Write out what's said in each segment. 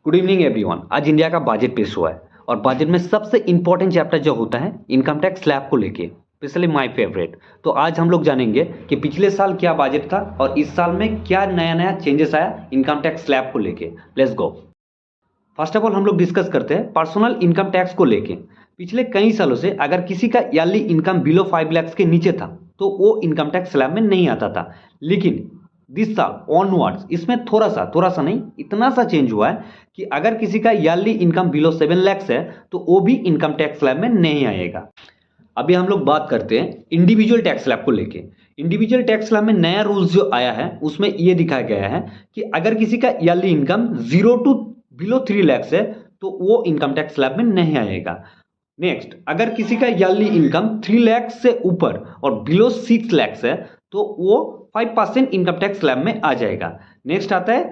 Good evening everyone. आज India का budget पेश हुआ है और बजट में सबसे इंपॉर्टेंट चैप्टर जो होता है इनकम टैक्स स्लैब को लेके, स्पेशली माय फेवरेट। तो आज हम लोग जानेंगे कि पिछले साल क्या बजट था और इस साल में क्या नया नया चेंजेस आया इनकम टैक्स स्लैब को लेके। Let's go. First of all हम लोग डिस्कस करते हैं पर्सनल इनकम टैक्स को लेके। पिछले कई सालों से अगर किसी का ईयरली इनकम बिलो 5 लाख के नीचे था तो वो इनकम टैक्स स्लैब में नहीं आता था, लेकिन दिस साल ऑनवर्ड्स इसमें थोड़ा सा नहीं, इतना सा चेंज हुआ है कि अगर किसी का ईयरली इनकम बिलो 7 लाख है तो वो भी इनकम टैक्स स्लैब में नहीं आएगा। अभी हम लोग बात करते हैं इंडिविजुअल टैक्स स्लैब को लेके। इंडिविजुअल टैक्स स्लैब में नया रूल्स जो आया है उसमें ये दिखाया गया है कि अगर किसी का yearly income 0 to below 3 lakh है तो वो इनकम टैक्स स्लैब में नहीं आएगा। नेक्स्ट, अगर किसी का ईयरली इनकम 3 लाख से ऊपर और बिलो 6 लाख है तो वो 5% इनकम टैक्स स्लैब में आ जाएगा। नेक्स्ट आता है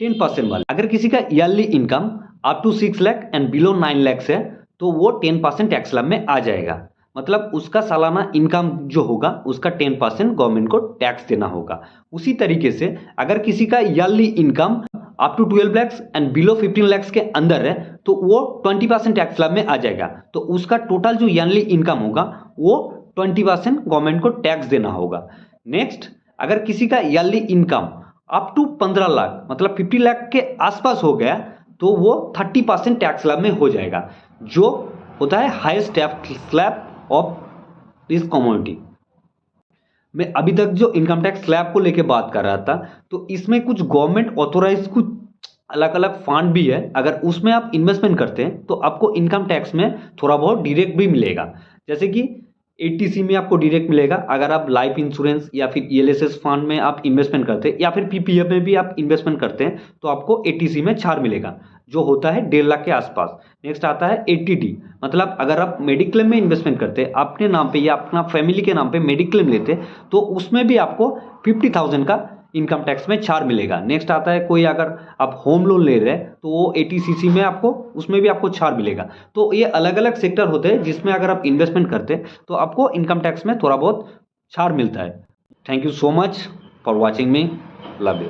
10% वाला। अगर किसी का yearly income up to 6 lakh and below 9 lakh है तो वो 10% टैक्स स्लैब में आ जाएगा। मतलब उसका सालाना इनकम जो होगा उसका 10% गवर्नमेंट को टैक्स देना होगा। उसी तरीके से अगर किसी का yearly income up to 12 lakhs and below 15 lakhs के अंदर है तो वो 20% टैक्स स्लैब में आ जाएगा। तो उसका टोटल जो ईयरली इनकम होगा वो 20% गवर्नमेंट को टैक्स देना होगा। नेक्स्ट, अगर किसी का yearly income up to 15 lakh मतलब 50 लाख के आसपास हो गया तो वो 30% टैक्स स्लैब में हो जाएगा, जो होता है highest tax slab of this community. मैं अभी तक जो इनकम टैक्स स्लैब को लेके बात कर रहा था तो इसमें कुछ गवर्नमेंट ऑथोराइज कुछ अलग अलग फंड भी है। अगर उसमें आप इन्वेस्टमेंट करते हैं तो आपको इनकम टैक्स में थोड़ा बहुत डायरेक्ट भी मिलेगा, जैसे कि एटीसी में आपको डायरेक्ट मिलेगा। अगर आप लाइफ इंश्योरेंस या फिर ईएलएसएस फंड में आप इन्वेस्टमेंट करते हैं या फिर पीपीएफ में भी आप इन्वेस्टमेंट करते हैं तो आपको एटीसी में छाड़ मिलेगा, जो होता है 1.5 लाख के आसपास। नेक्स्ट आता है एटीडी, मतलब अगर आप मेडिक्लेम में इन्वेस्टमेंट करते हैं अपने नाम पे या अपना फैमिली के नाम पे मेडिक्लेम लेते हैं तो उसमें भी आपको 50,000 का इनकम टैक्स में छाड़ मिलेगा। नेक्स्ट आता है कोई अगर आप होम लोन ले रहे हैं तो वो एटीसीसी में आपको उसमें भी आपको छाड़ मिलेगा। तो ये अलग अलग सेक्टर होते हैं जिसमें अगर आप इन्वेस्टमेंट करते हैं तो आपको इनकम टैक्स में थोड़ा बहुत छाड़ मिलता है। Thank you so much for watching me, love you.